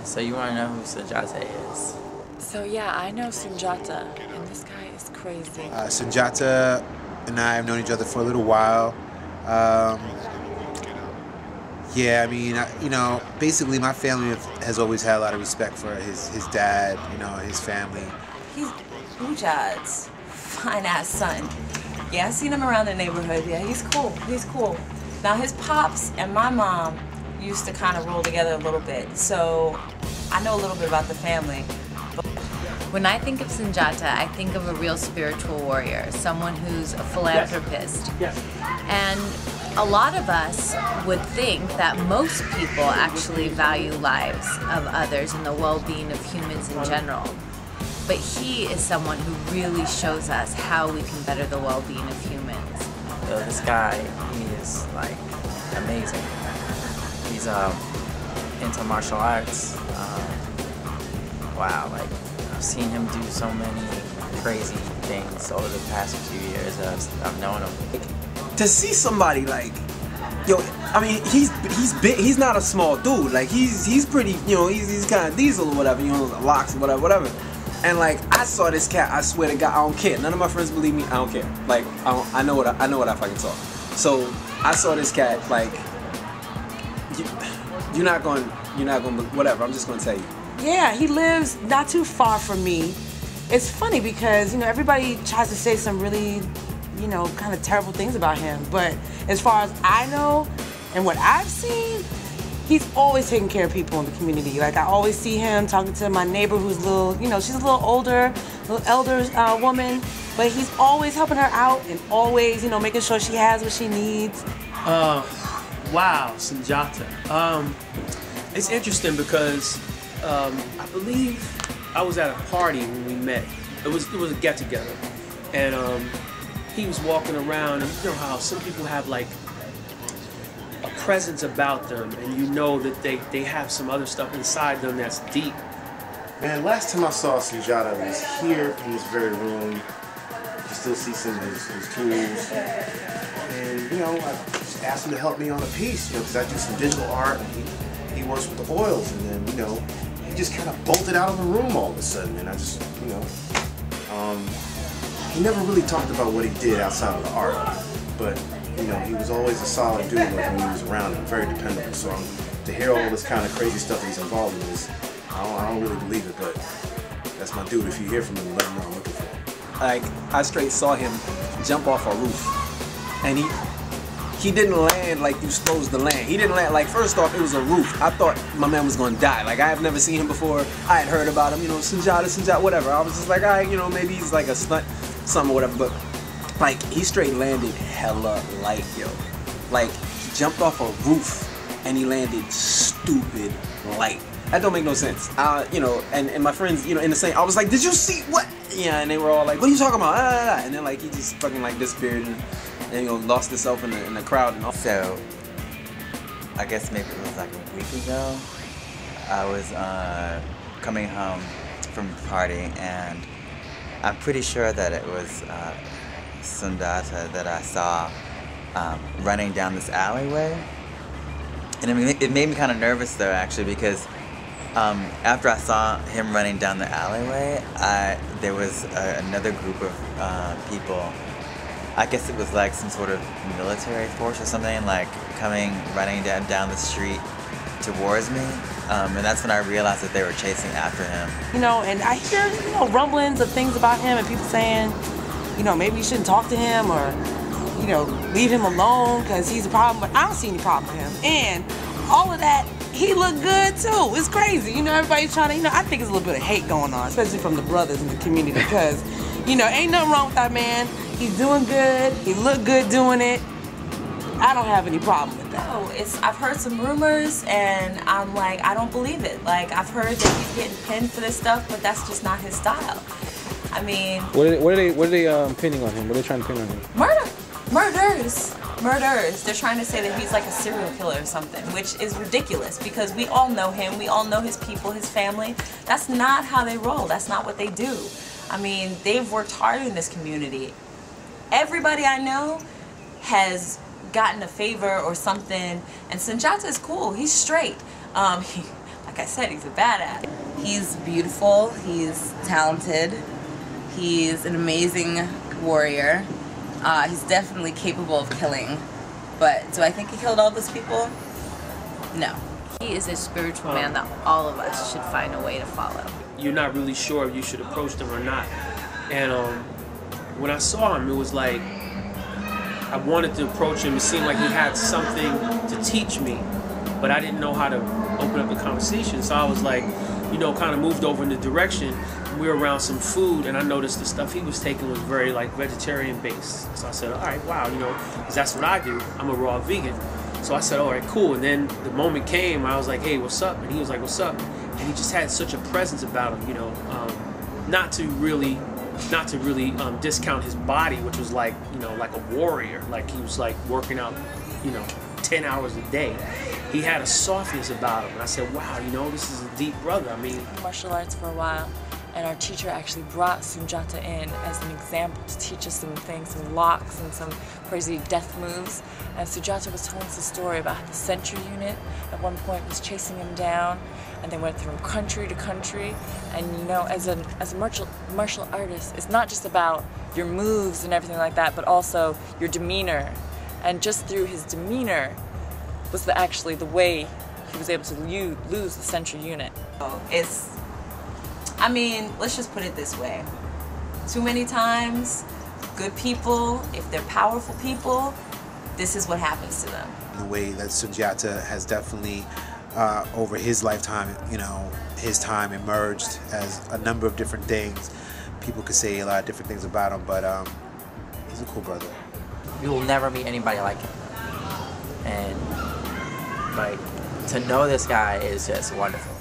So you want to know who Sunjata is? So yeah, I know Sunjata, and this guy is crazy. Sunjata and I have known each other for a little while. Yeah, I mean, you know, basically my family has always had a lot of respect for his dad, you know, his family. He's Ujad's fine-ass son. Yeah, I've seen him around the neighborhood. Yeah, he's cool. He's cool. Now, his pops and my mom used to kind of roll together a little bit, so I know a little bit about the family. When I think of Sunjata, I think of a real spiritual warrior, someone who's a philanthropist. Yes. And a lot of us would think that most people actually value lives of others and the well-being of humans in general. But he is someone who really shows us how we can better the well-being of humans. This guy, he is like amazing. He's into martial arts. Wow, like I've seen him do so many crazy things over the past few years I've known him. To see somebody like, yo, I mean, he's big. He's not a small dude. Like he's pretty, you know, he's kind of diesel or whatever, you know, locks or whatever. And like I saw this cat, I swear to God, I don't care. None of my friends believe me. I don't care. Like I know what I fucking saw. So I saw this cat. Like you're not going, whatever. I'm just gonna tell you. Yeah, he lives not too far from me. It's funny because, you know, everybody tries to say some really, you know, kind of terrible things about him. But as far as I know and what I've seen, he's always taking care of people in the community. Like I always see him talking to my neighbor who's a little, you know, she's a little older, elder woman, but he's always helping her out and always, you know, making sure she has what she needs. Wow, Sunjata. It's interesting because I believe I was at a party when we met. It was a get-together, and he was walking around, and you know how some people have like a presence about them, and you know that they have some other stuff inside them that's deep. Man, last time I saw Sunjata was here in this very room. You still see some of his tools. And, you know, I just asked him to help me on a piece, you know, because I do some digital art, and he works with the oils, and then, you know, he just kind of bolted out of the room all of a sudden, and I just, you know, he never really talked about what he did outside of the art, but, you know, he was always a solid dude when he was around and very dependable. So to hear all this kind of crazy stuff that he's involved in is, I don't really believe it, but that's my dude. If you hear from him, let him know I'm looking for him. Like I straight saw him jump off a roof, and he didn't land like you supposed to land. He didn't land like, first off, it was a roof. I thought my man was gonna die. Like I have never seen him before. I had heard about him, you know, Sunjata, whatever. I was just like, all right, you know, maybe he's like a stunt, something or whatever. But like he straight landed hella light, yo. Like he jumped off a roof and he landed stupid light. That don't make no sense. You know, and my friends, you know, in the same, I was like, did you see what? Yeah, and they were all like, what are you talking about? And then like he just fucking like disappeared and you know, lost himself in the crowd and all. So, I guess maybe it was like a week ago, I was coming home from a party, and I'm pretty sure that it was Sunjata that I saw running down this alleyway. And it made me kind of nervous though, actually, because after I saw him running down the alleyway, there was another group of people. I guess it was like some sort of military force or something, like running down the street towards me. And that's when I realized that they were chasing after him. You know, and I hear, you know, rumblings of things about him and people saying, you know, maybe you shouldn't talk to him or, you know, leave him alone because he's a problem. But I don't see any problem with him. And all of that, he looked good too. It's crazy. You know, everybody's trying to, you know, I think there's a little bit of hate going on, especially from the brothers in the community because, you know, ain't nothing wrong with that man. He's doing good. He looked good doing it. I don't have any problem with that. Oh, I've heard some rumors, and I'm like, I don't believe it. Like, I've heard that he's getting pinned for this stuff, but that's just not his style. I mean, what are they pinning on him? What are they trying to pin on him? Murders. They're trying to say that he's like a serial killer or something, which is ridiculous because we all know him. We all know his people, his family. That's not how they roll. That's not what they do. I mean, they've worked hard in this community. Everybody I know has gotten a favor or something, and Sunjata is cool. He's straight. Like like I said, he's a badass. He's beautiful, he's talented, he's an amazing warrior. He's definitely capable of killing, but do I think he killed all those people? No. He is a spiritual man that all of us should find a way to follow. You're not really sure if you should approach them or not. And when I saw him, it was like I wanted to approach him. It seemed like he had something to teach me, but I didn't know how to open up the conversation. So I was like, you know, kind of moved over in the direction. We were around some food, and I noticed the stuff he was taking was very like vegetarian based. So I said, all right, wow, you know, 'cause that's what I do. I'm a raw vegan. So I said, all right, cool. And then the moment came, I was like, hey, what's up? And he was like, what's up? And he just had such a presence about him, you know, not to really discount his body, which was like, you know, like a warrior. Like he was like working out, you know, 10 hours a day. He had a softness about him. And I said, wow, you know, this is a deep brother. I mean, Martial arts for a while, and our teacher actually brought Sunjata in as an example to teach us some things, some locks and some crazy death moves. And Sunjata was telling us a story about how the Sentry unit at one point was chasing him down, and they went from country to country. And you know, as a martial artist, it's not just about your moves and everything like that, but also your demeanor. And just through his demeanor was actually the way he was able to lose the Sentry unit. I mean, let's just put it this way. Too many times, good people, if they're powerful people, this is what happens to them. The way that Sunjata has definitely, over his lifetime, you know, his time emerged as a number of different things. People could say a lot of different things about him, but he's a cool brother. You will never meet anybody like him. And like, to know this guy is just wonderful.